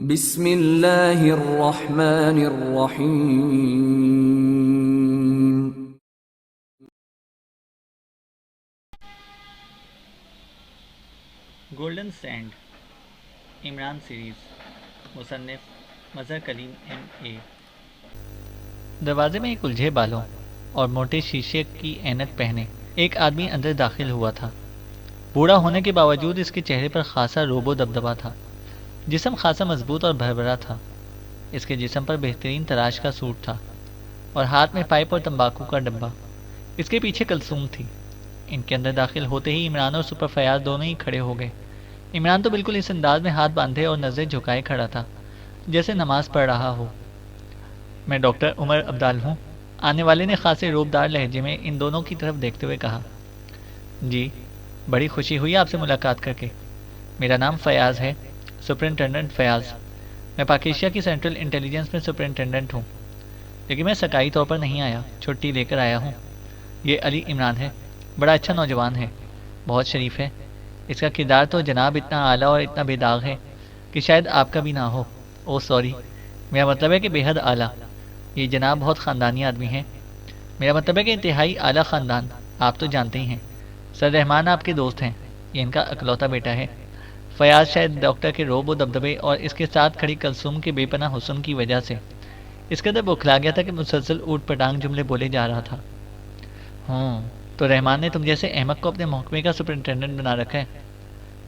بسم اللہ الرحمن الرحیم۔ گولڈن سینڈ عمران سیریز، مصنف مظہر کلیم ایم اے۔ دروازے میں ایک الجھے بالوں اور موٹے شیشے کی اینک پہنے ایک آدمی اندر داخل ہوا تھا۔ بوڑھا ہونے کے باوجود اس کے چہرے پر خاصا روب و دبدبا تھا۔ جسم خاصا مضبوط اور بھربھرا تھا۔ اس کے جسم پر بہترین تراش کا سوٹ تھا اور ہاتھ میں پائپ اور تمباکو کا ڈبہ۔ اس کے پیچھے کلثوم تھی۔ ان کے اندر داخل ہوتے ہی عمران اور سپر فیاض دونوں ہی کھڑے ہو گئے۔ عمران تو بالکل اس انداز میں ہاتھ باندھے اور نظریں جھکائے کھڑا تھا جیسے نماز پڑھ رہا ہو۔ میں ڈاکٹر عمر ابدال ہوں، آنے والے نے خاصے روبدار لہجے میں ان دونوں کی طرف دیکھتے ہوئے کہا۔ جی، بڑی خوشی ہوئی آپ سے ملاقات کر کے۔ میرا نام فیاض ہے، سپرنٹینڈنٹ فیاض۔ میں پاکیشیا کی سینٹرل انٹیلیجنس میں سپرنٹینڈنٹ ہوں، لیکن میں سرکاری طور پر نہیں آیا، چھٹی لے کر آیا ہوں۔ یہ علی عمران ہے، بڑا اچھا نوجوان ہے، بہت شریف ہے۔ اس کا کردار تو جناب اتنا اعلیٰ اور اتنا بے داغ ہے کہ شاید آپ کا بھی نہ ہو۔ اوہ سوری، میرا مطلب ہے کہ بے حد اعلیٰ۔ یہ جناب بہت خاندانی آدمی ہیں۔ میرا مطلب ہے کہ انتہائی اعلیٰ خاندان، آپ تو جانتے ہی ہیں۔ سر رحمان آپ کے دوست ہیں، یہ ان کا اکلوتا بیٹا ہے۔ فیاض شاید ڈاکٹر کے روب و دبدبے اور اس کے ساتھ کھڑی کلثوم کے بے پناہ حسن کی وجہ سے اس قدر بوکھلا گیا تھا کہ مسلسل اوٹ پٹانگ جملے بولے جا رہا تھا۔ تو رحمان نے تم جیسے احمق کو اپنے محکمے کا سپرنٹینڈنٹ بنا رکھا ہے؟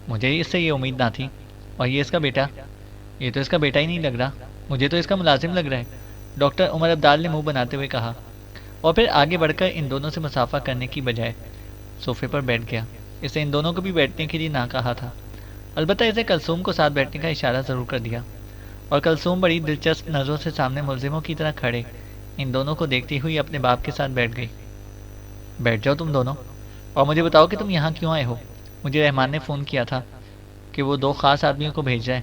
مجھے اس سے یہ امید نہ تھی۔ اور یہ اس کا بیٹا؟ یہ تو اس کا بیٹا ہی نہیں لگ رہا، مجھے تو اس کا ملازم لگ رہا ہے، ڈاکٹر عمر ابدال نے منہ بناتے ہوئے کہا، اور پھر آگے بڑھ کر ان دونوں سے مسافہ کرنے کی بجائے صوفے پر بیٹھ گیا۔ اسے ان دونوں کو بھی بیٹھنے کے لیے نہ کہا تھا، البتہ اسے کلثوم کو ساتھ بیٹھنے کا اشارہ ضرور کر دیا، اور کلثوم بڑی دلچسپ نظروں سے سامنے ملزموں کی طرح کھڑے ان دونوں کو دیکھتی ہوئی اپنے باپ کے ساتھ بیٹھ گئی۔ بیٹھ جاؤ تم دونوں، اور مجھے بتاؤ کہ تم یہاں کیوں آئے ہو؟ مجھے رحمان نے فون کیا تھا کہ وہ 2 خاص آدمیوں کو بھیج جائے۔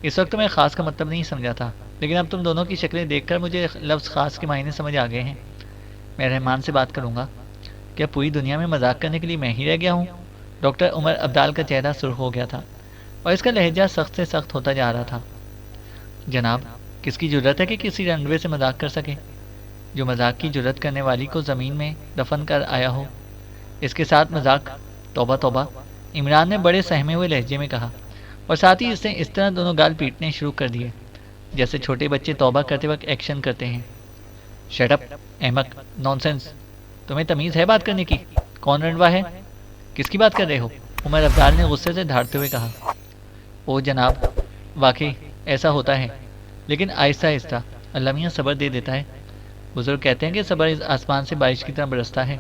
اس وقت میں خاص کا مطلب نہیں سمجھا تھا، لیکن اب تم دونوں کی شکلیں دیکھ کر مجھے لفظ خاص کے معنی سمجھ آ گئے ہیں۔ میں رحمان سے بات کروں گا۔ کیا پوری دنیا میں مذاق کرنے کے لیے میں ہی رہ گیا ہوں؟ ڈاکٹر عمر ابدال کا چہرہ سرخ ہو گیا تھا اور اس کا لہجہ سخت سے سخت ہوتا جا رہا تھا۔ جناب، کس کی جرت ہے کہ کسی رنڈوے سے مذاق کر سکے؟ جو مذاق کی جرت کرنے والی کو زمین میں دفن کر آیا ہو، اس کے ساتھ مذاق؟ توبہ توبہ، عمران نے بڑے سہمے ہوئے لہجے میں کہا، اور ساتھ ہی اس نے اس طرح دونوں گال پیٹنے شروع کر دیے جیسے چھوٹے بچے توبہ کرتے وقت ایکشن کرتے ہیں۔ شٹ اپ احمق، نان سینس، تمہیں تمیز ہے بات کرنے کی؟ کون رنڈوا ہے؟ کس کی بات کر رہے ہو؟ عمر ابدال نے غصے سے دھاڑتے ہوئے کہا۔ او جناب، واقعی ایسا ہوتا ہے، لیکن آہستہ آہستہ اللہ میاں صبر دے دیتا ہے۔ بزرگ کہتے ہیں کہ صبر اس آسمان سے بارش کی طرح برستا ہے،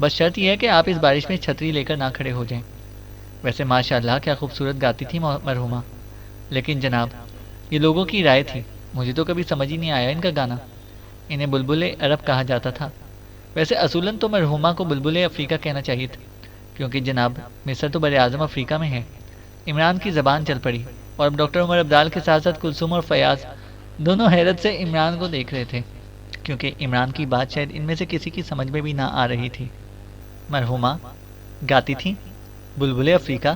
بس شرط یہ ہے کہ آپ اس بارش میں چھتری لے کر نہ کھڑے ہو جائیں۔ ویسے ماشاء اللہ کیا خوبصورت گاتی تھی مرحومہ، لیکن جناب یہ لوگوں کی رائے تھی، مجھے تو کبھی سمجھ ہی نہیں آیا ان کا گانا۔ انہیں بلبل عرب کہا جاتا تھا، ویسے اصولاً تو مرحومہ کو بلبل افریقہ کہنا چاہیے تھا، کیونکہ جناب مصر تو بر اعظم افریقہ میں ہے۔ عمران کی زبان چل پڑی، اور اب ڈاکٹر عمر ابدال کے ساتھ ساتھ کلثوم اور فیاض دونوں حیرت سے عمران کو دیکھ رہے تھے، کیونکہ عمران کی بات شاید ان میں سے کسی کی سمجھ میں بھی نہ آ رہی تھی۔ مرحومہ گاتی تھی؟ بلبل افریقہ؟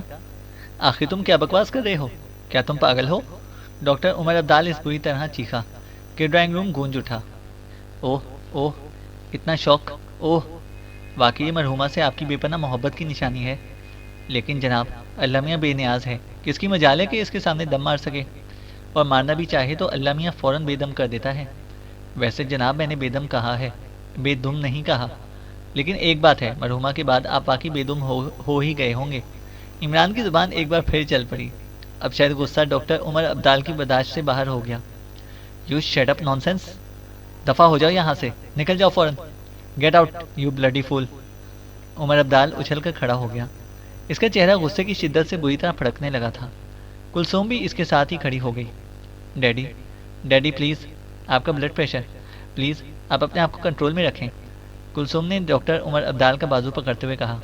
آخر تم کیا بکواس کر رہے ہو؟ کیا تم پاگل ہو؟ ڈاکٹر عمر ابدال اس بری طرح چیخا کہ ڈرائنگ روم گونج اٹھا۔ اوہ اوہ، اتنا شوق! اوہ، واقعی مرحومہ سے آپ کی بے پناہ محبت کی نشانی ہے، لیکن جناب اللہ میاں بے نیاز ہے، کس کی مجال ہے کہ اس کے سامنے دم مار سکے، اور مارنا بھی چاہے تو اللہ میاں فوراً بے دم کر دیتا ہے۔ ویسے جناب میں نے بے دم کہا ہے، بے دم نہیں کہا، لیکن ایک بات ہے، مرحومہ کے بعد آپ باقی بے دم ہو ہی گئے ہوں گے۔ عمران کی زبان ایک بار پھر چل پڑی، اب شاید غصہ ڈاکٹر عمر ابدال کی برداشت سے باہر ہو گیا۔ You shut up naan sense, دفع ہو جاؤ یہاں سے، نکل جاؤ فوراً، گیٹ آؤٹ یو بلڈی فول۔ عمر ابدال اچھل کر کھڑا ہو گیا، اس کا چہرہ غصے کی شدت سے بری طرح پھڑکنے لگا تھا۔ کلثوم بھی اس کے ساتھ ہی کھڑی ہو گئی۔ ڈیڈی ڈیڈی پلیز، آپ کا بلڈ پریشر، پلیز آپ اپنے آپ کو کنٹرول میں رکھیں۔ کلثوم نے ڈاکٹر عمر ابدال کا بازو پکڑتے ہوئے کہا۔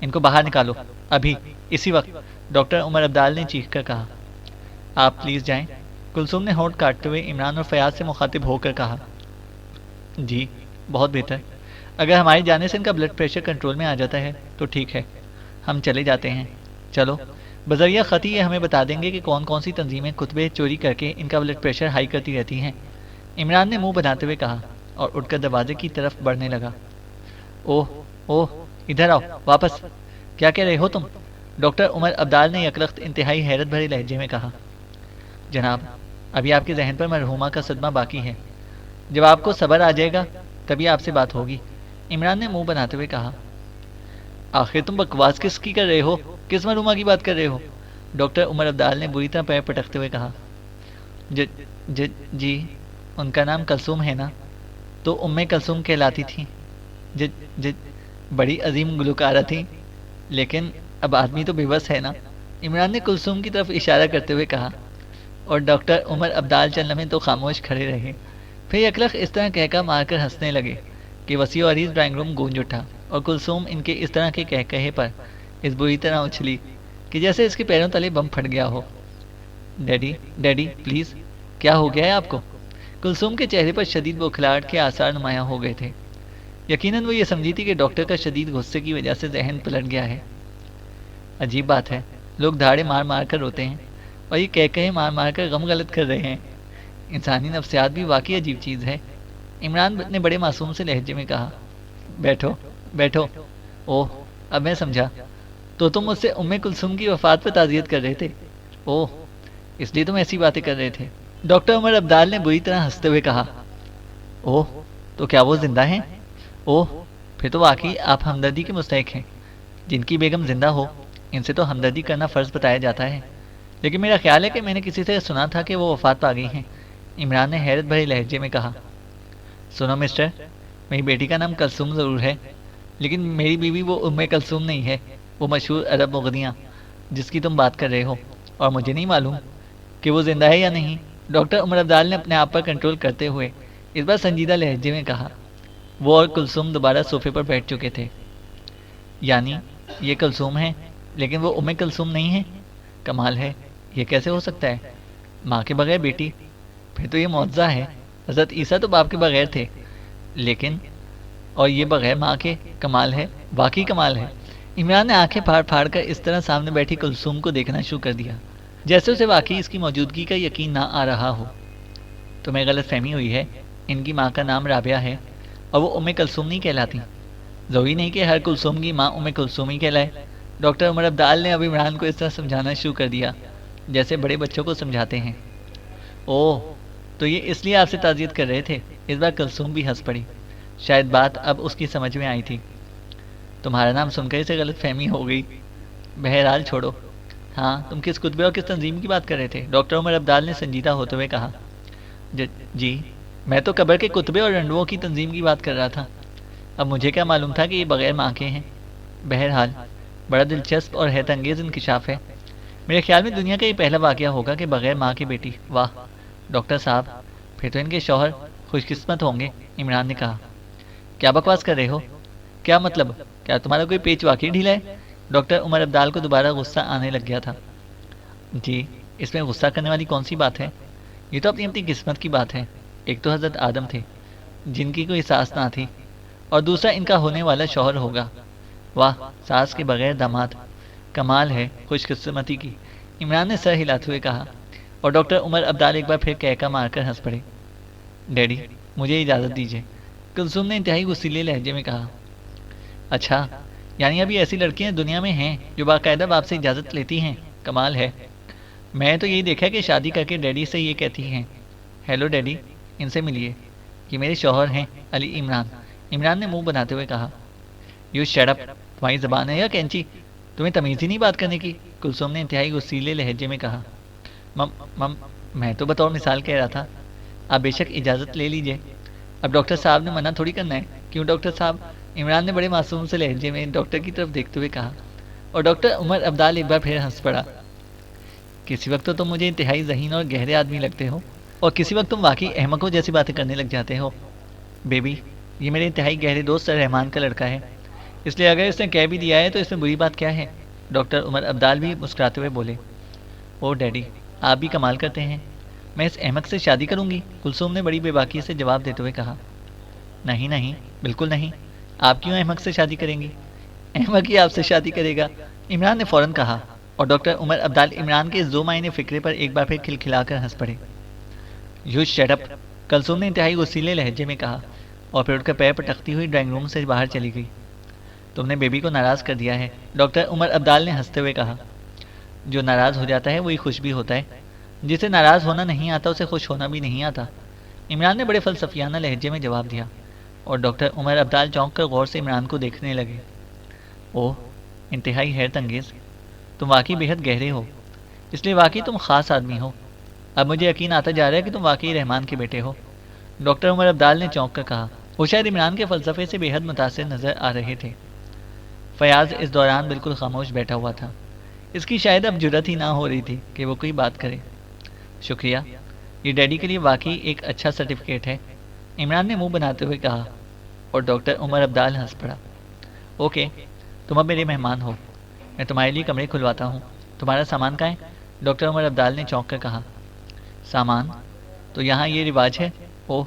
ان کو باہر نکالو، ابھی، اسی وقت، ڈاکٹر عمر ابدال نے چیخ کر کہا۔ آپ پلیز جائیں، کلثوم نے ہونٹ کاٹتے ہوئے عمران اور فیاض سے مخاطب ہو کر کہا۔ جی بہت بہتر، اگر ہماری جانے سے ان کا بلڈ پریشر کنٹرول میں آ جاتا ہے تو ٹھیک ہے، ہم چلے جاتے ہیں۔ چلو بذریعہ خطی یہ ہمیں بتا دیں گے کہ کون کون سی تنظیمیں کتبے چوری کر کے ان کا بلڈ پریشر ہائی کرتی رہتی ہیں؟ عمران نے منہ بناتے ہوئے کہا اور اٹھ کر دروازے کی طرف بڑھنے لگا۔ اوہ اوہ، ادھر آؤ واپس، کیا کہہ رہے ہو تم؟ ڈاکٹر عمر عبدال نے یکلخت انتہائی حیرت بھرے لہجے میں کہا۔ جناب، ابھی آپ کے ذہن پر مرحومہ کا صدمہ باقی ہے، جب آپ کو صبر آ جائے گا تبھی آپ سے بات ہوگی، عمران نے منہ بناتے ہوئے کہا۔ آخر تم بکواس کس کی کر رہے ہو؟ کس مرحومہ کی بات کر رہے ہو؟ ڈاکٹر عمر عبدال نے بری طرح پیر پٹکتے ہوئے کہا۔ جی، ان کا نام کلثوم ہے نا، تو ام کلثوم کہلاتی تھیں۔ بڑی عظیم گلوکارہ تھیں، لیکن اب آدمی تو بے بس ہے نا، عمران نے کلثوم کی طرف اشارہ کرتے ہوئے کہا، اور ڈاکٹر عمر عبدال چند لمحے تو خاموش کھڑے رہے، پھر یکلخ اس طرح کہکا مار کر ہنسنے لگے کہ وسیع و عریض ڈرائنگ روم گونج اٹھا، اور کلثوم ان کے اس طرح کے کہکہے پر اس بری طرح اچھلی کہ جیسے اس کے پیروں تلے بم پھٹ گیا ہو۔ ڈیڈی پلیز، کیا ہو گیا ہے آپ کو؟ کلثوم کے چہرے پر شدید بوکھلاہٹ کے آثار نمایاں ہو گئے تھے۔ یقیناً وہ یہ سمجھی تھی کہ ڈاکٹر کا شدید غصے کی وجہ سے ذہن پلٹ گیا ہے۔ عجیب بات ہے، لوگ دھاڑے مار مار کر روتے ہیں اور یہ کہے مار مار کر غم غلط کر رہے ہیں۔ انسانی نفسیات بھی واقعی عجیب چیز ہے، عمران نے بڑے معصوم سے لہجے میں کہا۔ بیٹھو۔ اوہ، اب میں سمجھا، تو تم مجھ سے ام کلثوم کی وفات پر تعزیت کر رہے تھے؟ اوہ، اس لیے تم ایسی باتیں کر رہے تھے؟ ڈاکٹر عمر عبدال نے بری طرح ہنستے ہوئے کہا۔ اوہ، تو کیا وہ زندہ ہیں؟ اوہ، پھر تو واقعی آپ ہمدردی کے مستحق ہیں۔ جن کی بیگم زندہ ہو ان سے تو ہمدردی کرنا فرض بتایا جاتا ہے، لیکن میرا خیال ہے کہ میں نے کسی سے سنا تھا کہ وہ وفات پا گئی ہیں، عمران نے حیرت بھرے لہجے میں کہا۔ سنو مسٹر، میری بیٹی کا نام کلثوم ضرور ہے، لیکن میری بیوی وہ ام کلثوم نہیں ہے، وہ مشہور عرب مغنیہ جس کی تم بات کر رہے ہو، اور مجھے نہیں معلوم کہ وہ زندہ ہے یا نہیں، ڈاکٹر عمر عبدال نے اپنے آپ پر کنٹرول کرتے ہوئے اس بار سنجیدہ لہجے میں کہا۔ وہ اور کلثوم دوبارہ صوفے پر بیٹھ چکے تھے۔ یعنی یہ کلثوم ہے لیکن وہ ام کلثوم نہیں ہے؟ کمال ہے، یہ کیسے ہو سکتا ہے؟ ماں کے بغیر بیٹی؟ پھر تو یہ معجزہ ہے، حضرت عیسیٰ تو باپ کے بغیر تھے، لیکن اور یہ بغیر ماں کے؟ کمال ہے، واقعی کمال ہے۔ عمران نے آنکھیں پھاڑ پھاڑ کر اس طرح سامنے بیٹھی کلثوم کو دیکھنا شروع کر دیا جیسے اسے واقعی اس کی موجودگی کا یقین نہ آ رہا ہو۔ تمہیں غلط فہمی ہوئی ہے، ان کی ماں کا نام رابعہ ہے اور وہ ام کلثوم نہیں کہلاتی۔ ضروری نہیں کہ ہر کلثوم کی ماں ام کلثوم ہی کہلائے۔ ڈاکٹر عمر عبدال نے اب عمران کو اس طرح سمجھانا شروع کر دیا جیسے بڑے بچوں کو سمجھاتے ہیں۔ اوہ، تو یہ اس لیے آپ سے تعزیت کر رہے تھے؟ اس بار کلثوم بھی ہنس پڑی، شاید بات اب اس کی سمجھ میں آئی تھی۔ تمہارا نام سن کر اسے غلط فہمی ہو گئی، بہرحال چھوڑو۔ ہاں، تم کس کتبے اور کس تنظیم کی بات کر رہے تھے؟ ڈاکٹر عمر عبدال نے سنجیدہ ہوتے ہوئے کہا۔ جی، میں تو قبر کے کتبے اور رنڈووں کی تنظیم کی بات کر رہا تھا، اب مجھے کیا معلوم تھا کہ یہ بغیر ماں کے ہیں۔ بہرحال بڑا دلچسپ اور حیرت انگیز انکشاف ہے، میرے خیال میں دنیا کا یہ پہلا واقعہ ہوگا کہ بغیر ماں کی بیٹی۔ واہ ڈاکٹر صاحب، پھر تو ان کے شوہر خوش قسمت ہوں گے، عمران نے کہا۔ کیا بکواس کر رہے ہو؟ کیا مطلب؟ کیا تمہارا کوئی پیچ واقعی ڈھیلا ہے؟ ڈاکٹر عمر عبدال کو دوبارہ غصہ آنے لگ گیا تھا۔ جی، اس میں غصہ کرنے والی کون سی بات ہے؟ یہ تو اپنی اپنی قسمت کی بات ہے۔ ایک تو حضرت آدم تھے جن کی کوئی ساس نہ تھی، اور دوسرا ان کا ہونے والا شوہر ہوگا۔ واہ، ساس کے بغیر داماد، کمال ہے خوش قسمتی کی، عمران نے سر ہلاتے ہوئے کہا، اور ڈاکٹر عمر عبدال ایک بار پھر کہکا مار کر ہنس پڑے۔ ڈیڈی، مجھے اجازت دیجیے، کلثوم نے انتہائی غصیلے لہجے میں کہا۔ اچھا، یعنی ابھی ایسی لڑکیاں دنیا میں ہیں جو باقاعدہ باپ سے اجازت لیتی ہیں؟ کمال ہے، میں تو یہی دیکھا کہ شادی کر کے ڈیڈی سے یہ کہتی ہیں، ہیلو ڈیڈی، ان سے ملیے، یہ میرے شوہر ہیں علی عمران، عمران نے منہ بناتے ہوئے کہا۔ یو شٹ اپ، تمہاری زبان ہے یا کینچی؟ تمہیں تمیز ہی نہیں بات کرنے کی، کلثوم نے انتہائی غصیلے لہجے میں کہا۔ میں تو بطور مثال کہہ رہا تھا، آپ بے شک اجازت لے لیجیے، اب ڈاکٹر صاحب نے منع تھوڑی کرنا ہے۔ کیوں ڈاکٹر صاحب؟ عمران نے بڑے معصوم سے لہجے میں ڈاکٹر کی طرف دیکھتے ہوئے کہا، اور ڈاکٹر عمر عبدال ایک بار پھر ہنس پڑا۔ کسی وقت تو تم مجھے انتہائی ذہین اور گہرے آدمی لگتے ہو، اور کسی وقت تم واقعی احمقوں جیسی باتیں کرنے لگ جاتے ہو۔ بیبی، یہ میرے انتہائی گہرے دوست رحمان کا لڑکا ہے، اس لیے اگر اس نے کہہ بھی دیا ہے تو اس میں بری بات کیا ہے؟ ڈاکٹر عمر عبدال بھی مسکراتے ہوئے بولے۔ او ڈیڈی، آپ بھی کمال کرتے ہیں، میں اس احمق سے شادی کروں گی، کلثوم نے بڑی بے باکی سے جواب دیتے ہوئے کہا۔ نہیں، بالکل نہیں، آپ کیوں احمق سے شادی کریں گی؟ احمق ہی آپ سے شادی کرے گا، عمران نے فوراً کہا۔ اور ڈاکٹر عمر عبدال عمران کے ذو معنی فکرے پر ایک بار پھر کھلکھلا کر ہنس پڑے۔ یو شٹ اپ، کلثوم نے انتہائی غصیلے لہجے میں کہا اور پھر اٹھ کر پیر پٹکتی ہوئی ڈرائنگ روم سے باہر چلی گئی۔ تم نے بیبی کو ناراض کر دیا ہے، ڈاکٹر عمر عبدال نے ہنستے ہوئے کہا۔ جو ناراض ہو جاتا ہے وہی خوش بھی ہوتا ہے، جسے ناراض ہونا نہیں آتا اسے خوش ہونا بھی نہیں آتا، عمران نے بڑے فلسفیانہ لہجے میں جواب دیا، اور ڈاکٹر عمر عبدال چونک کر غور سے عمران کو دیکھنے لگے۔ اوہ، انتہائی حیرت انگیز، تم واقعی بےحد گہرے ہو، اس لیے واقعی تم خاص آدمی ہو۔ اب مجھے یقین آتا جا رہا ہے کہ تم واقعی رحمان کے بیٹے ہو، ڈاکٹر عمر عبدال نے چونک کر کہا۔ وہ شاید عمران کے فلسفے سے بے حد متاثر نظر آ رہے تھے۔ فیاض اس دوران بالکل خاموش بیٹھا ہوا تھا، اس کی شاید اب جرت ہی نہ ہو رہی تھی کہ وہ کوئی بات کرے۔ شکریہ، یہ ڈیڈی کے لیے واقعی ایک اچھا سرٹیفکیٹ ہے، عمران نے منہ بناتے ہوئے کہا، اور ڈاکٹر عمر عبدال ہنس پڑا۔ اوکے، تم اب میرے مہمان ہو، میں تمہارے لیے کمرے کھلواتا ہوں۔ تمہارا سامان کہاں ہے؟ ڈاکٹر عمر عبدال نے چونک کر کہا۔ سامان؟ تو یہاں یہ رواج ہے؟ اوہ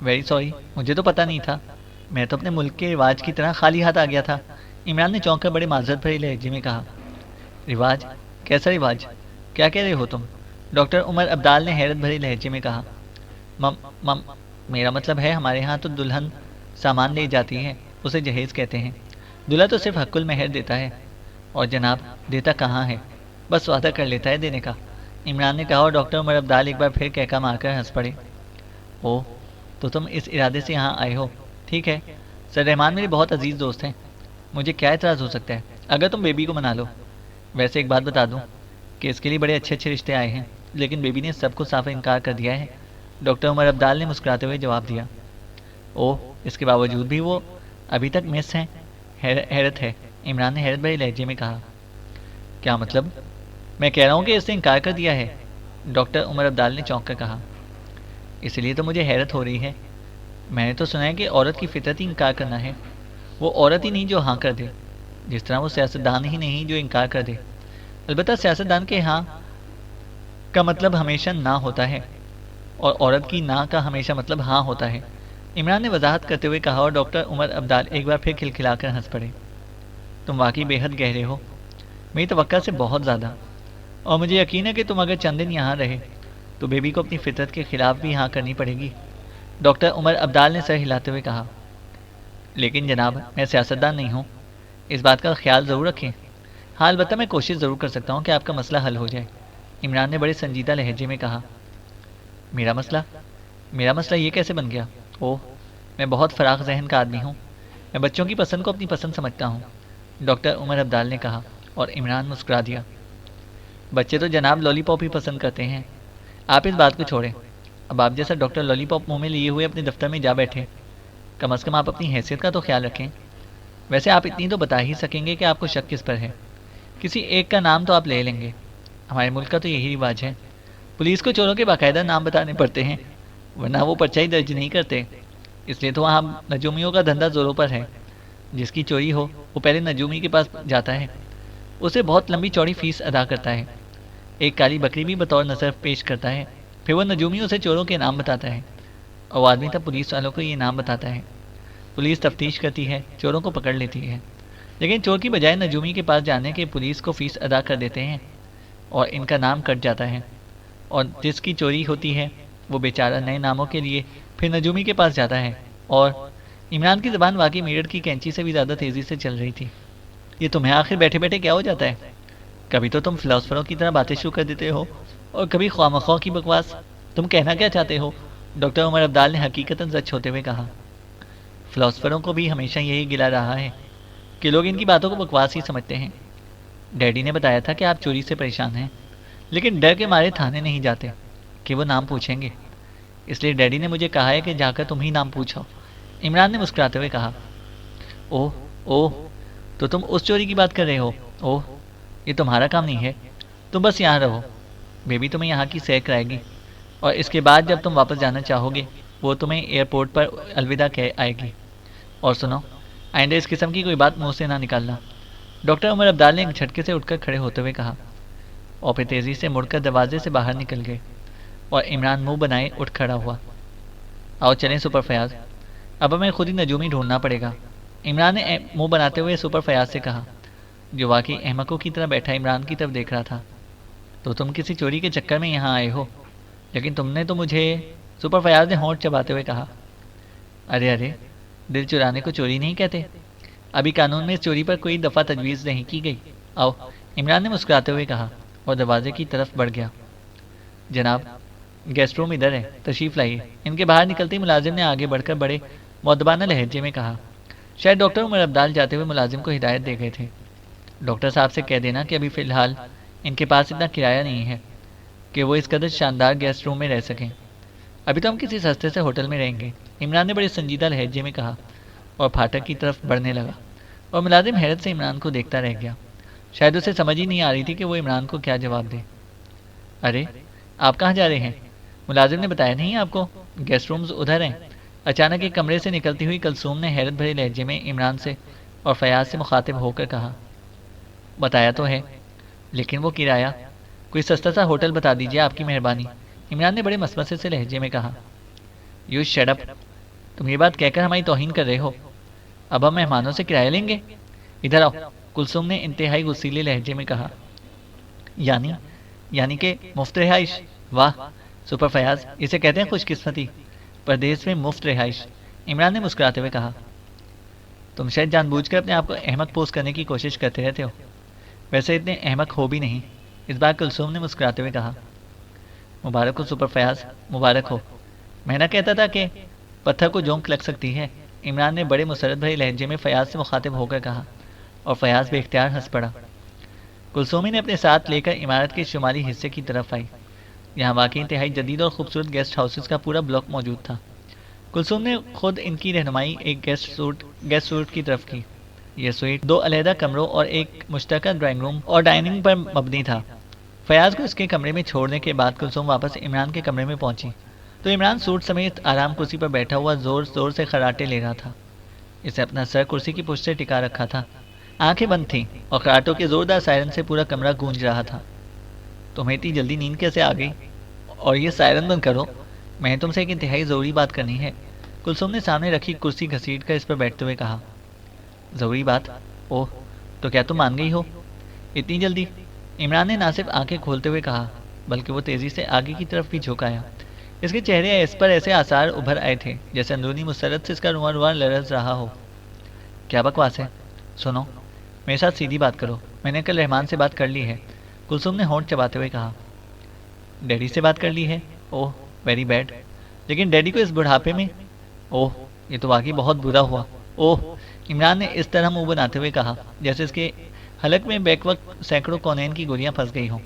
ویری سوری، مجھے تو پتہ نہیں تھا، میں تو اپنے ملک کے رواج کی طرح خالی ہاتھ آ گیا تھا، عمران نے چونک کر بڑے معذرت بھرے لہجے میں کہا۔ رواج؟ کیسا رواج؟ کیا کہہ رہے ہو تم؟ ڈاکٹر عمر عبدال نے حیرت بھرے لہجے میں کہا۔ میرا مطلب ہے ہمارے ہاں تو دلہن سامان لے جاتی ہے، اسے جہیز کہتے ہیں، دلہا تو صرف حق المہر دیتا ہے، اور جناب دیتا کہاں ہے، بس وعدہ کر لیتا ہے دینے کا، عمران نے کہا، اور ڈاکٹر عمر عبدال ایک بار پھر کہکا مار کر ہنس پڑے۔ اوہ، تو تم اس ارادے سے یہاں آئے ہو، ٹھیک ہے، سر رحمان میرے بہت عزیز دوست ہیں، مجھے کیا اعتراض ہو سکتا ہے اگر تم بیبی کو منا لو۔ ویسے ایک بات بتا دوں کہ اس کے لیے بڑے اچھے رشتے آئے ہیں، لیکن بیبی نے سب کو صاف انکار کر دیا ہے، ڈاکٹر عمر عبدال نے مسکراتے ہوئے جواب دیا۔ اوہ، اس کے باوجود بھی وہ ابھی تک مس ہیں؟ حیرت ہے، عمران نے حیرت بھرے لہجے میں کہا۔ کیا مطلب؟ میں کہہ رہا ہوں کہ اس نے انکار کر دیا ہے، ڈاکٹر عمر عبدال نے چونک کر کہا۔ اس لیے تو مجھے حیرت ہو رہی ہے، میں نے تو سنا ہے کہ عورت کی فطرت ہی انکار کرنا ہے، وہ عورت ہی نہیں جو ہاں کر دے، جس طرح وہ سیاستدان ہی نہیں جو انکار کر دے، البتہ سیاستدان کے ہاں کا مطلب ہمیشہ نہ ہوتا ہے، اور عورت کی نہ کا ہمیشہ مطلب ہاں ہوتا ہے، عمران نے وضاحت کرتے ہوئے کہا، اور ڈاکٹر عمر عبدال ایک بار پھر کھلکھلا کر ہنس پڑے۔ تم واقعی بے حد گہرے ہو، میری توقع سے بہت زیادہ، اور مجھے یقین ہے کہ تم اگر چند دن یہاں رہے تو بیبی کو اپنی فطرت کے خلاف بھی ہاں کرنی پڑے گی، ڈاکٹر عمر عبدال نے سر ہلاتے ہوئے کہا۔ لیکن جناب میں سیاستدان نہیں ہوں، اس بات کا خیال ضرور رکھیں۔ ہاں البتہ میں کوشش ضرور کر سکتا ہوں کہ آپ کا مسئلہ حل ہو جائے، عمران نے بڑے سنجیدہ لہجے میں کہا۔ میرا مسئلہ یہ کیسے بن گیا؟ اوہ، میں بہت فراخ ذہن کا آدمی ہوں، میں بچوں کی پسند کو اپنی پسند سمجھتا ہوں، ڈاکٹر عمر عبدال نے کہا، اور عمران مسکرا دیا۔ بچے تو جناب لالی پاپ ہی پسند کرتے ہیں، آپ اس بات کو چھوڑیں، اب آپ جیسا ڈاکٹر لالی پاپ منہ میں لیے ہوئے اپنے دفتر میں جا بیٹھے، کم از کم آپ اپنی حیثیت کا تو خیال رکھیں۔ ویسے آپ اتنی تو بتا ہی سکیں گے کہ آپ کو شک کس پر ہے، کسی ایک کا نام تو آپ لے لیں گے، ہمارے ملک کا تو یہی رواج ہے، پولیس کو چوروں کے باقاعدہ نام بتانے پڑتے ہیں، ورنہ وہ پرچہ ہی درج نہیں کرتے، اس لیے تو وہاں نجومیوں کا دھندا زوروں پر ہے، جس کی چوری ہو وہ پہلے نجومی کے پاس جاتا ہے، اسے بہت لمبی چوڑی فیس ادا کرتا ہے، ایک کالی بکری بھی بطور نظر پیش کرتا ہے، پھر وہ نجومی اسے چوروں کے نام بتاتا ہے، اور وہ آدمی تب پولیس والوں کو یہ نام بتاتا ہے، پولیس تفتیش کرتی ہے، چوروں کو پکڑ لیتی ہے، لیکن چور کی بجائے نجومی کے پاس جانے کے پولیس کو فیس ادا کر دیتے ہیں، اور ان کا نام کٹ جاتا ہے، اور جس کی چوری ہوتی ہے وہ بیچارہ نئے ناموں کے لیے پھر نجومی کے پاس جاتا ہے، اور عمران کی زبان واقعی میرٹ کی کینچی سے بھی زیادہ تیزی سے چل رہی تھی۔ یہ تمہیں آخر بیٹھے بیٹھے کیا ہو جاتا ہے؟ کبھی تو تم فلاسفروں کی طرح باتیں شروع کر دیتے ہو، اور کبھی خواہ مخواہ کی بکواس، تم کہنا کیا چاہتے ہو؟ ڈاکٹر عمر عبدال نے حقیقتاً زچ ہوتے ہوئے کہا۔ فلاسفروں کو بھی ہمیشہ یہی گلا رہا ہے کہ لوگ ان کی باتوں کو بکواس ہی سمجھتے ہیں۔ ڈیڈی نے بتایا تھا کہ آپ چوری سے پریشان ہیں، لیکن ڈر کے مارے تھانے نہیں جاتے کہ وہ نام پوچھیں گے، اس لیے ڈیڈی نے مجھے کہا ہے کہ جا کر تم ہی نام پوچھو، عمران نے مسکراتے ہوئے کہا۔ اوہ، تو تم اس چوری کی بات کر رہے ہو؟ اوہ، یہ تمہارا کام نہیں ہے، تم بس یہاں رہو، بیبی تمہیں یہاں کی سیر کرائے گی، اور اس کے بعد جب تم واپس جانا چاہو گے وہ تمہیں ایئرپورٹ پر الوداع کہہ آئے گی، اور سنو آئندہ اس قسم کی کوئی بات منہ سے نہ نکالنا، ڈاکٹر عمر عبدال نے ایک جھٹکے سے اٹھ کر کھڑے ہوتے ہوئے کہا، اور پھر تیزی سے مڑ کر دروازے سے باہر نکل گئے، اور عمران منہ بنائے اٹھ کھڑا ہوا۔ آؤ چلیں سپر فیاض، اب ہمیں خود ہی نجومی ڈھونڈنا پڑے گا، عمران نے منہ بناتے ہوئے سپر فیاض سے کہا۔ جو واقعی احمقوں کی طرح بیٹھا عمران کی طرف دیکھ رہا تھا۔ تو تم کسی چوری کے چکر میں یہاں آئے ہو؟ لیکن تم نے تو مجھے، سپر فیاض نے ہونٹ چباتے ہوئے کہا۔ ارے دل چرانے کو چوری نہیں کہتے، ابھی قانون میں اس چوری پر کوئی دفعہ تجویز نہیں کی گئی۔ آؤ، عمران نے مسکراتے ہوئے کہا اور دروازے کی طرف بڑھ گیا۔ جناب، گیسٹ روم ادھر ہے، تشریف لائیے، ان کے باہر نکلتے ہی ملازم نے آگے بڑھ کر بڑے مؤدبانہ لہجے میں کہا۔ شاید ڈاکٹر عمر عبدال جاتے ہوئے ملازم کو ہدایت دے گئے تھے، ڈاکٹر صاحب سے کہہ دینا کہ ابھی فی الحال ان کے پاس اتنا کرایہ نہیں ہے کہ وہ اس قدر شاندار گیسٹ روم میں رہ سکیں، ابھی تو ہم کسی سستے سے ہوٹل میں رہیں گے، عمران نے بڑے سنجیدہ لہجے میں کہا اور پھاٹک کی طرف بڑھنے لگا، اور ملازم حیرت سے عمران کو دیکھتا رہ گیا۔ شاید اسے سمجھ ہی نہیں آ رہی تھی کہ وہ عمران کو کیا جواب دے۔ ارے آپ کہاں جا رہے ہیں؟ ملازم نے بتایا نہیں آپ کو گیسٹ رومز ادھر ہیں؟ اچانک ایک کمرے سے نکلتی ہوئی کلثوم نے حیرت بھرے لہجے میں عمران سے اور فیاض سے مخاطب ہو کر کہا۔ بتایا تو ہے، لیکن وہ کرایہ، کوئی سستا سا ہوٹل بتا دیجیے آپ کی مہربانی، عمران نے بڑے مسمسے سے لہجے میں کہا۔ یو شٹ اپ، تم یہ بات کہہ کر ہماری توہین کر رہے ہو، اب ہم مہمانوں سے کرایہ لیں گے؟ ادھر آؤ، کلثوم نے انتہائی غصیلے لہجے میں کہا۔ یعنی کہ مفت رہائش؟ واہ سپر فیاض، اسے کہتے ہیں خوش قسمتی، پردیس میں مفت رہائش، عمران نے مسکراتے ہوئے کہا۔ تم شاید جان بوجھ کر اپنے آپ کو احمق پوز کرنے کی کوشش کرتے رہتے ہو، ویسے اتنے احمق ہو بھی نہیں، اس بار کلثوم نے مسکراتے ہوئے کہا۔ مبارک ہو سپر فیاض، مبارک ہو، میں نہ کہتا تھا کہ پتھر کو جونک لگ سکتی ہے، عمران نے بڑے مسرت بھرے لہجے میں فیاض سے مخاطب ہو کر کہا، اور فیاض بے اختیار ہنس پڑا۔ کلثومی نے اپنے ساتھ لے کر عمارت کے شمالی حصے کی طرف آئی، یہاں واقعی انتہائی جدید اور خوبصورت گیسٹ ہاؤسز کا پورا بلاک موجود تھا۔ کلثوم نے خود ان کی رہنمائی ایک گیسٹ سوٹ کی طرف کی۔ یہ سویٹ 2 علیحدہ کمروں اور ایک مشترکہ ڈرائنگ روم اور ڈائننگ پر مبنی تھا۔ فیاض کو اس کے کمرے میں چھوڑنے کے بعد کلثوم واپس عمران کے کمرے میں پہنچی تو عمران سوٹ سمیت آرام کرسی پر بیٹھا ہوا زور زور سے خراٹے لے رہا تھا۔ اسے اپنا سر کرسی کی پشت سے ٹکا رکھا تھا، آنکھیں بند تھیں اور خراٹوں کے زوردار سائرن سے پورا کمرہ گونج رہا تھا۔ تمہیں اتنی جلدی نیند کیسے آ گئی؟ اور یہ سائرن بند کرو، میں نے تم سے ایک انتہائی ضروری بات کرنی ہے، کلثوم نے سامنے رکھی کرسی گھسیٹ کر اس پر بیٹھتے ہوئے کہا۔ ضروری بات؟ اوہ، تو کیا تم مان گئی ہو اتنی جلدی؟ عمران نے نہ صرف آنکھیں کھولتے ہوئے کہا بلکہ وہ تیزی سے آگے کی طرف بھی جھکایا۔ اس کے چہرے اس پر ایسے آثار ابھر آئے تھے جیسے اندرونی مسرت سے اس کا رواں رواں لرز رہا ہو۔ کیا بکواس ہے؟ سنو، میرے ساتھ سیدھی بات کرو، میں نے کل رحمان سے بات کر لی ہے، کلثوم نے ہونٹ چباتے ہوئے کہا۔ ڈیڈی سے بات کر لی ہے؟ اوہ ویری بیڈ، لیکن ڈیڈی کو اس بڑھاپے میں؟ اوہ یہ تو واقعی بہت برا ہوا۔ اوہ، عمران نے اس طرح منہ بناتے ہوئے کہا جیسے اس کے حلق میں بیک وقت سینکڑوں کونین کی گولیاں پھنس گئی ہوں۔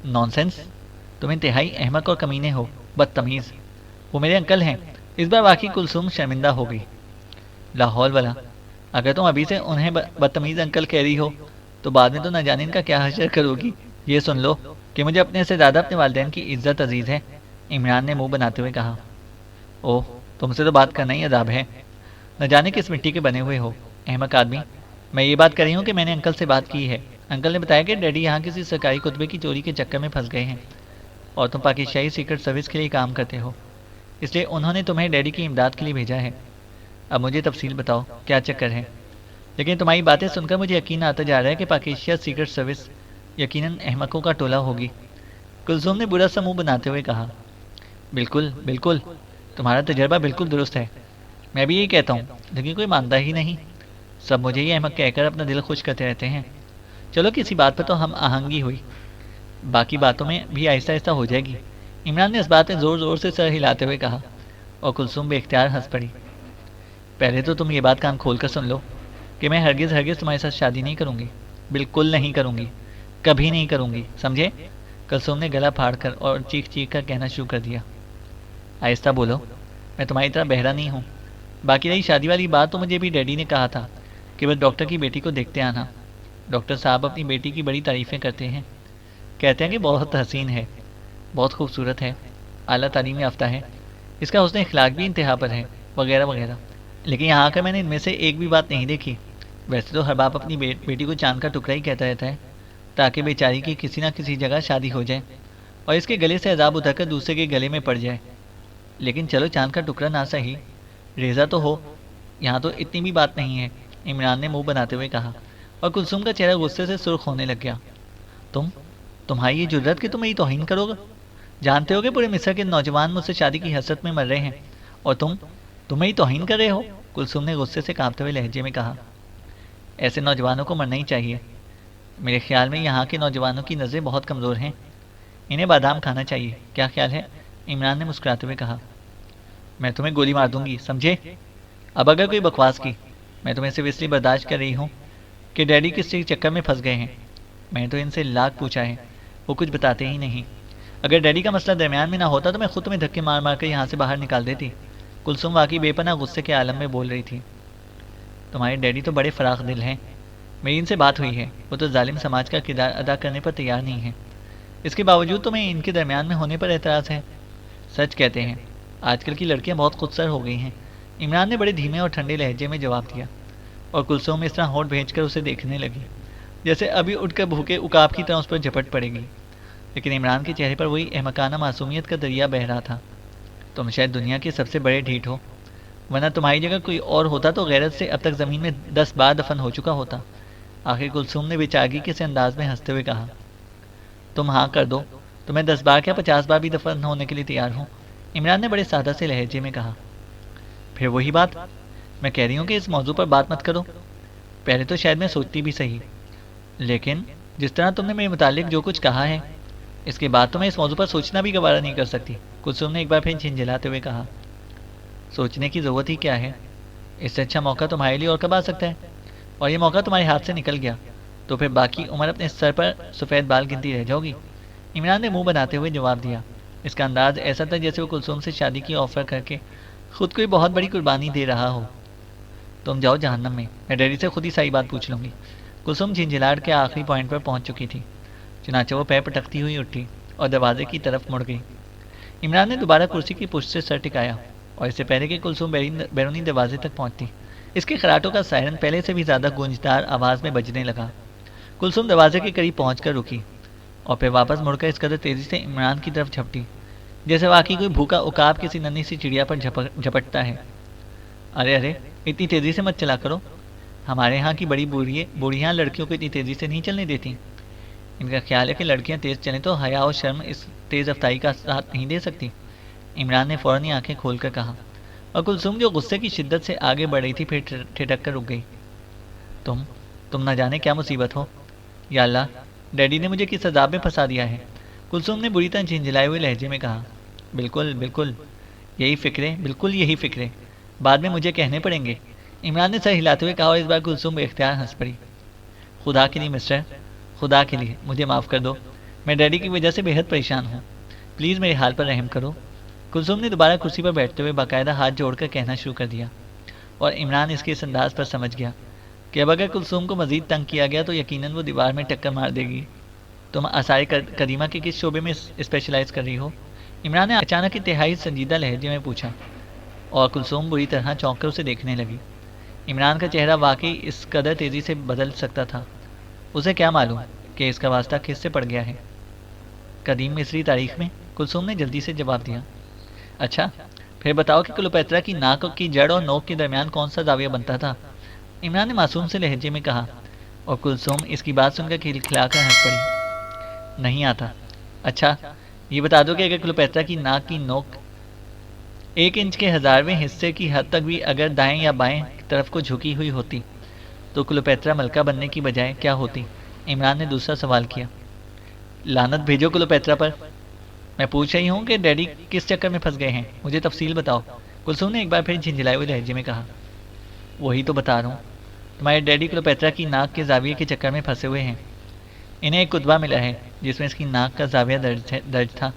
نان سینس، تم انتہائی احمق اور کمینے ہو، بدتمیز، وہ میرے انکل ہیں۔ اس بار واقعی کلثوم شرمندہ ہو گئی۔ لاہور والا، اگر تم ابھی سے انہیں بدتمیز انکل کہہ رہی ہو تو بعد میں تو نہ جانے ان کا کیا حشر کرو گی۔ یہ سن لو کہ مجھے اپنے سے زیادہ اپنے والدین کی عزت عزیز ہے، عمران نے منہ بناتے ہوئے کہا۔ اوہ، تم سے تو بات کرنا ہی عذاب ہے، نہ جانے کس مٹی کے بنے ہوئے ہو، احمق آدمی۔ میں یہ بات کر رہی ہوں کہ میں نے انکل سے بات کی ہے، انکل نے بتایا کہ ڈیڈی یہاں کسی سرکاری کتبے کی چوری کے چکر میں پھنس گئے ہیں اور تم پاکستانی سیکرٹ سروس کے لیے کام کرتے ہو، اس لیے انہوں نے تمہیں ڈیڈی کی امداد کے لیے بھیجا ہے۔ اب مجھے تفصیل بتاؤ کیا چکر ہے؟ لیکن تمہاری باتیں سن کر مجھے یقین آتا جا رہا ہے کہ پاکستان سیکرٹ سروس یقیناً احمقوں کا ٹولہ ہوگی، کلثوم نے برا سا منہ بناتے ہوئے کہا۔ بالکل بالکل، تمہارا تجربہ بالکل درست ہے، میں بھی یہی کہتا ہوں، لیکن کوئی مانتا ہی نہیں، سب مجھے یہ احمق کہہ کر اپنا دل خوش کرتے رہتے ہیں۔ چلو کسی بات پر تو ہم آہنگی ہوئی، باقی باتوں میں بھی آہستہ آہستہ ہو جائے گی، عمران نے اس بات میں زور زور سے سر ہلاتے ہوئے کہا، اور کلثوم بے اختیار ہنس پڑی۔ پہلے تو تم یہ بات کان کھول کر سن لو کہ میں ہرگز ہرگز تمہارے ساتھ شادی نہیں کروں گی، بالکل نہیں کروں گی، کبھی نہیں کروں گی، سمجھے؟ کلثوم نے گلا پھاڑ کر اور چیخ چیخ کر کہنا شروع کر دیا۔ آہستہ بولو، میں تمہاری طرح بہرا نہیں ہوں۔ باقی رہی شادی والی بات تو مجھے بھی ڈیڈی نے کہا تھا کہ بس ڈاکٹر کی بیٹی کو دیکھتے آنا، ڈاکٹر صاحب اپنی بیٹی کی بڑی تعریفیں کرتے ہیں، کہتے ہیں کہ بہت حسین ہے، بہت خوبصورت ہے، اعلیٰ تعلیم یافتہ ہے، اس کا حسن اخلاق بھی انتہا پر ہے، وغیرہ وغیرہ، لیکن یہاں آ کر میں نے ان میں سے ایک بھی بات نہیں دیکھی۔ ویسے تو ہر باپ اپنی بیٹی کو چاند کا ٹکڑا ہی کہتا رہتا ہے تاکہ بیچاری کی کسی نہ کسی جگہ شادی ہو جائے اور اس کے گلے سے عذاب اتر کر دوسرے کے گلے میں پڑ جائے، لیکن چلو چاند کا ٹکڑا نہ صحیح، ریزہ تو ہو، یہاں تو اتنی بھی بات نہیں ہے، عمران نے منہ بناتے ہوئے کہا، اور کلثوم کا چہرہ غصے سے سرخ ہونے لگ گیا۔ تمہاری یہ جرت کہ تم میری توہین کرو گے؟ جانتے ہو کہ پورے مصر کے نوجوان مجھ سے شادی کی حسرت میں مر رہے ہیں، اور تم میری توہین کر رہے ہو؟ کلثوم نے غصے سے کانپتے ہوئے لہجے میں کہا۔ ایسے نوجوانوں کو مرنا ہی چاہیے۔ میرے خیال میں یہاں کے نوجوانوں کی نظریں بہت کمزور ہیں، انہیں بادام کھانا چاہیے، کیا خیال ہے؟ عمران نے مسکراتے ہوئے کہا۔ میں تمہیں گولی مار دوں گی، سمجھے؟ اب اگر کوئی بکواس کی، میں تمہیں صرف اس لیے برداشت کر رہی ہوں کہ ڈیڈی کس چکر میں پھنس گئے ہیں۔ میں تو ان سے لاکھ پوچھا ہے، وہ کچھ بتاتے ہی نہیں۔ اگر ڈیڈی کا مسئلہ درمیان میں نہ ہوتا تو میں خود تمہیں دھکے مار مار کر یہاں سے باہر نکال دیتی۔ کلثوم واقعی بے پناہ غصے کے عالم میں بول رہی تھی۔ تمہارے ڈیڈی تو بڑے فراخ دل ہیں، میری ان سے بات ہوئی ہے، وہ تو ظالم سماج کا کردار ادا کرنے پر تیار نہیں ہے، اس کے باوجود تمہیں ان کے درمیان میں ہونے پر اعتراض ہے۔ سچ کہتے ہیں آج کل کی لڑکیاں بہت خودسر ہو گئی ہیں، عمران نے بڑے دھیمے اور ٹھنڈے لہجے میں جواب دیا، اور کلثوم اس طرح ہونٹ بھیج کر اسے دیکھنے لگی جیسے ابھی اٹھ کر بھوکے عقاب کی طرح اس پر جھپٹ پڑے گی۔ لیکن عمران کے چہرے پر وہی احمقانہ معصومیت کا دریا بہہ رہا تھا۔ تم شاید دنیا کے سب سے بڑے ڈھیٹ ہو، ورنہ تمہاری جگہ کوئی اور ہوتا تو غیرت سے اب تک زمین میں 10 بار دفن ہو چکا ہوتا۔ آخر کلثوم نے بےچارگی کے سے انداز میں ہنستے ہوئے کہا۔ تم ہاں کر دو تو میں 10 بار کیا 50 بار بھی دفن ہونے کے لیے تیار ہوں، عمران نے بڑے سادہ سے لہجے میں کہا۔ پھر وہی بات، میں کہہ رہی ہوں کہ اس موضوع پر بات مت کرو۔ پہلے تو شاید میں سوچتی بھی صحیح، لیکن جس طرح تم نے میرے متعلق جو کچھ کہا ہے، اس کے بعد تو میں اس موضوع پر سوچنا بھی گوارا نہیں کر سکتی، کلثوم نے ایک بار پھر جھنجھلاتے ہوئے کہا۔ سوچنے کی ضرورت ہی کیا ہے؟ اس سے اچھا موقع تمہارے لیے اور کب آ سکتا ہے؟ اور یہ موقع تمہارے ہاتھ سے نکل گیا تو پھر باقی عمر اپنے سر پر سفید بال گنتی رہ جاؤ گی، عمران نے منہ بناتے ہوئے جواب دیا۔ اس کا انداز ایسا تھا جیسے وہ کلثوم سے شادی کی آفر کر کے خود کو بہت بڑی قربانی دے رہا ہو۔ تم جاؤ جہنم میں ڈیڈی سے خود ہی صحیح بات پوچھ لوں گی۔ کلثوم جھنجھلاہٹ کے آخری پوائنٹ پر پہنچ چکی تھی، چنانچہ وہ پیر پٹکتی ہوئی اٹھی اور دروازے کی طرف مڑ گئی۔ عمران نے دوبارہ کرسی کی پشت سے سر ٹکایا، اور اس سے پہلے کہ کلثوم بیرونی دروازے تک پہنچتی، اس کے خراٹوں کا سائرن پہلے سے بھی زیادہ گونجدار آواز میں بجنے لگا۔ کلثوم دروازے کے قریب پہنچ کر رکی، اور پھر واپس مڑ کر اس قدر تیزی سے عمران کی طرف جھپٹی جیسے واقعی کوئی بھوکا عقاب کسی ننھی سی چڑیا پر جھپٹتا ہے۔ ارے اتنی تیزی سے مت چلا کرو، ہمارے ہاں کی بڑی بوڑھیاں لڑکیوں کو اتنی تیزی سے نہیں چلنے دیتی۔ ان کا خیال ہے کہ لڑکیاں تیز چلیں تو حیا اور شرم اس تیز رفتاری کا ساتھ نہیں دے سکتی، عمران نے فوراً ہی آنکھیں کھول کر کہا، اور کلثوم جو غصے کی شدت سے آگے بڑھ رہی تھی پھر ٹھٹک کر رک گئی۔ تم نہ جانے کیا مصیبت ہو، یا اللہ، ڈیڈی نے مجھے کس عذاب میں پھنسا دیا ہے، کلثوم نے بری طرح جھنجھلائے ہوئے لہجے میں کہا۔ بالکل یہی فکرے، بالکل یہی فکرے، بعد میں مجھے کہنے پڑیں گے، عمران نے سر ہلاتے ہوئے کہا، اور اس بار کلثوم بے اختیار ہنس پڑی۔ خدا کے لیے مسٹر، خدا کے لیے مجھے معاف کر دو، میں ڈیڈی کی وجہ سے بے حد پریشان ہوں، پلیز میرے حال پر رحم کرو۔ کلثوم نے دوبارہ کرسی پر بیٹھتے ہوئے باقاعدہ ہاتھ جوڑ کر کہنا شروع کر دیا، اور عمران اس کے اس انداز پر سمجھ گیا کہ اب اگر کلثوم کو مزید تنگ کیا گیا تو یقیناً وہ دیوار میں ٹکر مار دے گی۔ تم آثار قدیمہ کے کس شعبے میں اسپیشلائز کر رہی ہو؟ عمران نے اچانک انتہائی سنجیدہ لہجے میں پوچھا، اور کلثوم بری طرح چونک کر اسے دیکھنے لگی۔ عمران کا چہرہ واقعی اس قدر تیزی سے بدل سکتا تھا، اسے کیا معلوم کہ اس کا واسطہ کس سے پڑ گیا ہے؟ قدیم مصری تاریخ میں، کلثوم نے جلدی سے جواب دیا۔ اچھا، پھر بتاؤ کہ کلوپیترا کی ناک کی جڑ اور نوک کے درمیان کون سا زاویہ بنتا تھا؟ عمران نے معصوم سے لہجے میں کہا، اور کلثوم اس کی بات سن کر کھلکھلا کر ہنس پڑی۔ نہیں آتا؟ اچھا، یہ بتا دو کہ اگر کلوپیترا کی ناک کی نوک 1 انچ کے 1000ویں حصے کی حد تک بھی اگر دائیں یا بائیں طرف کو جھکی ہوئی ہوتی تو کلوپیترا ملکہ بننے کی بجائے کیا ہوتی؟ عمران نے دوسرا سوال کیا۔ لعنت بھیجو کلوپیترا پر، میں پوچھ رہی ہوں کہ ڈیڈی کس چکر میں پھنس گئے ہیں، مجھے تفصیل بتاؤ، کلثوم نے ایک بار پھر جھنجھلائے ہوئے لہجے میں کہا۔ وہی تو بتا رہا ہوں، تمہارے ڈیڈی کلوپیترا کی ناک کے زاویے کے چکر میں پھنسے ہوئے ہیں، انہیں ایک کتبہ ملا ہے جس میں اس کی ناک کا زاویہ درج تھا،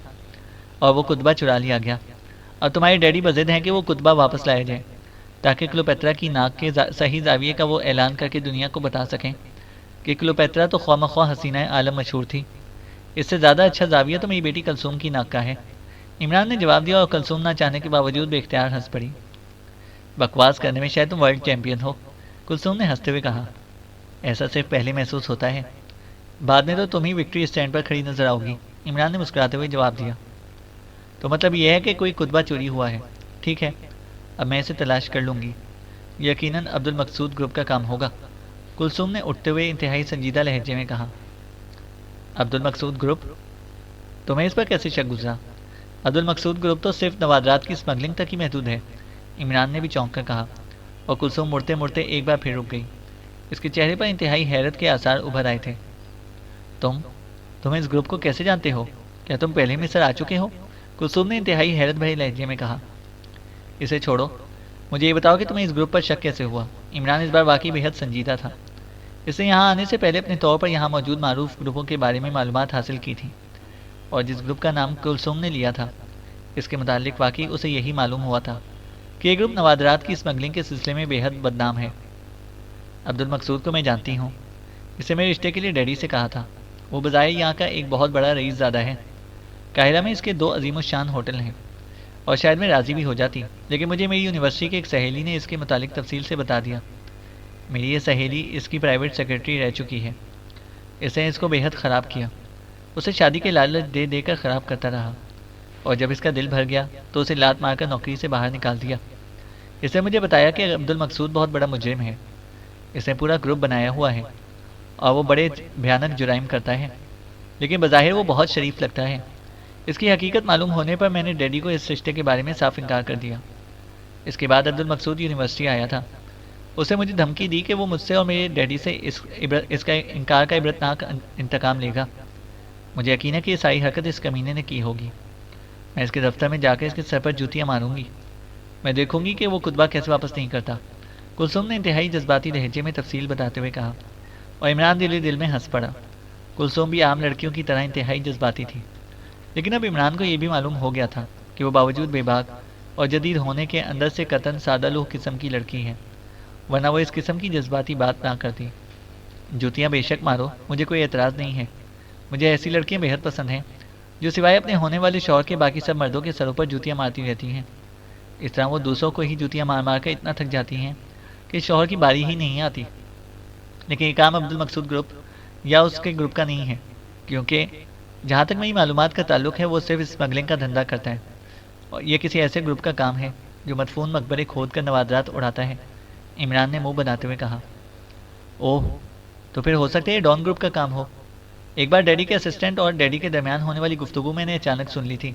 اور وہ کتبہ چرا لیا گیا، اور تمہارے ڈیڈی بضد ہیں کہ وہ کتبہ واپس لایا جائے تاکہ کلوپیترا کی ناک کے صحیح زاویے کا وہ اعلان کر کے دنیا کو بتا سکیں کہ کلوپیترا تو خواہ مخواہ حسینہ عالم مشہور تھی، اس سے زیادہ اچھا زاویہ تو میری بیٹی کلثوم کی ناک کا ہے، عمران نے جواب دیا، اور کلثوم نہ چاہنے کے باوجود بے اختیار ہنس پڑی۔ بکواس کرنے میں شاید تم ورلڈ چیمپئن ہو، کلثوم نے ہنستے ہوئے کہا۔ ایسا صرف پہلے محسوس ہوتا ہے، بعد میں تو تم ہی وکٹری اسٹینڈ پر کھڑی نظر آؤ گی، عمران نے مسکراتے ہوئے جواب دیا۔ تو مطلب یہ ہے کہ کوئی کتبہ چوری ہوا ہے، ٹھیک ہے، اب میں اسے تلاش کر لوں گی، یقیناً عبد المقصود گروپ کا کام ہوگا، کلثوم نے اٹھتے ہوئے انتہائی سنجیدہ لہجے میں کہا۔ عبد المقصود گروپ؟ تمہیں اس پر کیسے شک گزرا؟ عبد المقصود گروپ تو صرف نوادرات کی اسمگلنگ تک ہی محدود ہے، عمران نے بھی چونک کر کہا، اور کلثوم مڑتے مڑتے ایک بار پھر رک گئی۔ اس کے چہرے پر انتہائی حیرت کے آثار ابھر آئے تھے۔ تم اس گروپ کو کیسے جانتے ہو؟ کیا تم پہلے مصر آ چکے ہو؟ کلثوم نے انتہائی حیرت بھرے لہجے میں کہا۔ اسے چھوڑو، مجھے یہ بتاؤ کہ تمہیں اس گروپ پر شک کیسے ہوا؟ عمران اس بار واقعی بے حد سنجیدہ تھا۔ اس نے یہاں آنے سے پہلے اپنے طور پر یہاں موجود معروف گروپوں کے بارے میں معلومات حاصل کی تھی، اور جس گروپ کا نام کلثوم نے لیا تھا، اس کے متعلق واقعی اسے یہی معلوم ہوا تھا کہ یہ گروپ نوادرات کی اسمگلنگ کے سلسلے میں بے حد بدنام ہے۔ عبد المقصود کو میں جانتی ہوں، اسے میرے رشتے کے لیے ڈیڈی سے کہا تھا۔ وہ بظاہر یہاں کا ایک بہت بڑا رئیس زادہ ہے۔ قاہرہ میں اس کے 2 عظیم الشان ہوٹل ہیں، اور شاید میں راضی بھی ہو جاتی، لیکن مجھے میری یونیورسٹی کے ایک سہیلی نے اس کے متعلق تفصیل سے بتا دیا۔ میری یہ سہیلی اس کی پرائیویٹ سیکرٹری رہ چکی ہے۔ اس نے اس کو بے حد خراب کیا، اسے شادی کے لالچ دے دے کر خراب کرتا رہا، اور جب اس کا دل بھر گیا تو اسے لات مار کر نوکری سے باہر نکال دیا۔ اس نے مجھے بتایا کہ عبد المقصود بہت بڑا مجرم ہے، اس نے پورا گروپ بنایا ہوا ہے، اور وہ بڑے بھیانک جرائم کرتا ہے، لیکن بظاہر وہ بہت شریف لگتا ہے۔ اس کی حقیقت معلوم ہونے پر میں نے ڈیڈی کو اس رشتے کے بارے میں صاف انکار کر دیا۔ اس کے بعد عبد المقصود یونیورسٹی آیا تھا۔ اس نے مجھے دھمکی دی کہ وہ مجھ سے اور میرے ڈیڈی سے اس کا انکار کا عبرتناک انتقام لے گا۔ مجھے یقین ہے کہ یہ ساری حرکت اس کمینے نے کی ہوگی۔ میں اس کے دفتر میں جا کے اس کے سر پر جوتیاں ماروں گی۔ میں دیکھوں گی کہ وہ خطبہ کیسے واپس نہیں کرتا۔ کلثوم نے انتہائی جذباتی لہجے میں تفصیل بتاتے ہوئے کہا، اور عمران دل میں ہنس پڑا۔ کلثوم بھی عام لڑکیوں کی طرح انتہائی جذباتی تھی، لیکن اب عمران کو یہ بھی معلوم ہو گیا تھا کہ وہ باوجود بے باک اور جدید ہونے کے اندر سے قطعاً سادہ لوح قسم کی لڑکی ہے، ورنہ وہ اس قسم کی جذباتی بات نہ کرتی۔ جوتیاں بے شک مارو، مجھے کوئی اعتراض نہیں ہے۔ مجھے ایسی لڑکیاں بے حد پسند ہیں جو سوائے اپنے ہونے والے شوہر کے باقی سب مردوں کے سروں پر جوتیاں مارتی رہتی ہیں۔ اس طرح وہ دوسروں کو ہی جوتیاں مار مار کر اتنا تھک جاتی ہیں کہ شوہر کی باری ہی نہیں آتی۔ لیکن یہ کام عبد المقصود گروپ یا اس کے گروپ کا نہیں ہے، کیونکہ جہاں تک میری معلومات کا تعلق ہے وہ صرف اسمگلنگ کا دھندا کرتا ہے، اور یہ کسی ایسے گروپ کا کام ہے جو مدفون مقبرے کھود کر نوادرات اڑاتا ہے۔ عمران نے منہ بناتے ہوئے کہا۔ اوہ، تو پھر ہو سکتا ہے یہ ڈان گروپ کا کام ہو۔ ایک بار ڈیڈی کے اسسٹنٹ اور ڈیڈی کے درمیان ہونے والی گفتگو میں نے اچانک سن لی تھی۔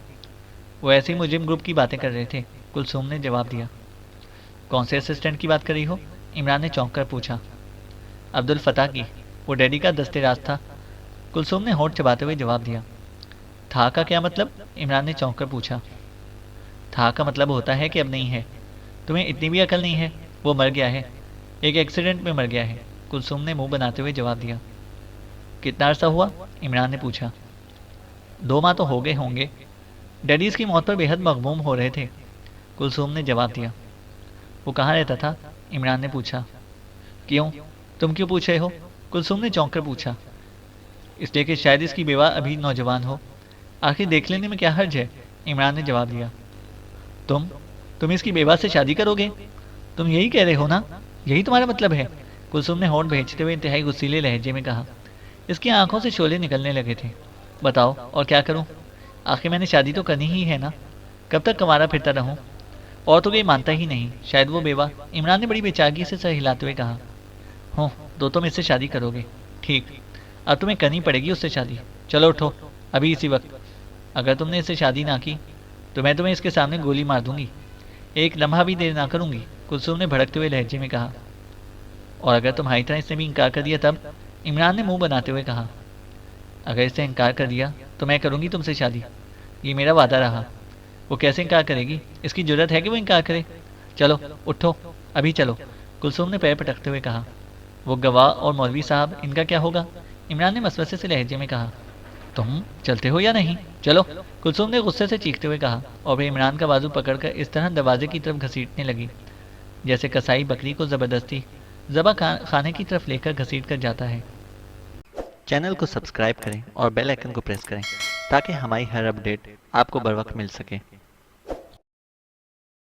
وہ ایسے ہی مجرم گروپ کی باتیں کر رہے تھے، کلثوم نے جواب دیا۔ کون سے اسسٹنٹ کی بات کر رہی ہو؟ عمران نے چونک کر پوچھا۔ عبد الفتاح کی، وہ ڈیڈی کا دست راست تھا، کلثوم نے ہونٹ چباتے ہوئے جواب دیا۔ تھا کا کیا مطلب؟ عمران نے چونک کر پوچھا۔ تھا کا مطلب ہوتا ہے کہ اب نہیں ہے۔ تمہیں اتنی بھی عقل نہیں ہے؟ وہ مر گیا ہے، ایک ایکسیڈنٹ میں مر گیا ہے، کلثوم نے منہ بناتے ہوئے جواب دیا۔ کتنا عرصہ ہوا؟ عمران نے پوچھا۔ 2 ماہ تو ہو گئے ہوں گے۔ ڈیڈی اس کی موت پر بے حد مغموم ہو رہے تھے، کلثوم نے جواب دیا۔ وہ کہاں رہتا تھا؟ عمران نے پوچھا۔ کیوں؟ تم کیوں پوچھ رہے ہو؟ کلثوم نے چونک کر پوچھا۔ اس لیے کہ شاید اس کی بیوہ ابھی نوجوان ہو، آخر دیکھ لینے میں کیا حرج ہے، عمران نے جواب دیا۔ تم اس کی بیوہ سے شادی کرو گے؟ تم یہی کہہ رہے ہو نا؟ یہی تمہارا مطلب ہے؟ کلثوم نے ہونٹ بھینچتے ہوئے انتہائی غصیلے لہجے میں کہا۔ اس کی آنکھوں سے شعلے نکلنے لگے تھے۔ بتاؤ، اور کیا کروں؟ آخر میں نے شادی تو کرنی ہی ہے نا، کب تک کنوارا پھرتا رہوں؟ اور تو کوئی مانتا ہی نہیں، شاید وہ بیوہ، عمران نے بڑی بے چاقی سے سر ہلاتے ہوئے کہا۔ ہوں، تو تم اس سے شادی کرو گے؟ ٹھیک، اب تمہیں کرنی پڑے گی اس سے شادی۔ چلو اٹھو، ابھی اسی وقت۔ اگر تم نے اس سے شادی نہ کی تو میں تمہیں اس کے سامنے گولی مار دوں گی، ایک لمحہ بھی دیر نہ کروں گی، کلثوم نے بھڑکتے ہوئے لہجے میں کہا۔ اور اگر تمہاری طرح اس نے بھی انکار کر دیا تب؟ عمران نے منہ بناتے ہوئے کہا۔ اگر اس نے انکار کر دیا تو میں کروں گی تم سے شادی، یہ میرا وعدہ رہا۔ وہ کیسے انکار کرے گی؟ اس کی جرت ہے کہ وہ انکار کرے؟ چلو اٹھو، ابھی چلو، کلثوم نے پیر پٹکتے ہوئے کہا۔ وہ گواہ اور مولوی صاحب، ان کا کیا ہوگا؟ عمران نے وسوسے سے لہجے میں کہا۔ تم چلتے ہو یا نہیں؟ چلو، کلثوم نے غصے سے چیختے ہوئے کہا، اور پھر عمران کا بازو پکڑ کر اس طرح دروازے کی طرف گھسیٹنے لگی جیسے کسائی بکری کو زبردستی ذبح خانے کی طرف لے کر گھسیٹ کر جاتا ہے۔ چینل کو سبسکرائب کریں اور بیل آئیکن کو پریس کریں تاکہ ہماری ہر اپڈیٹ آپ کو بر وقت مل سکے۔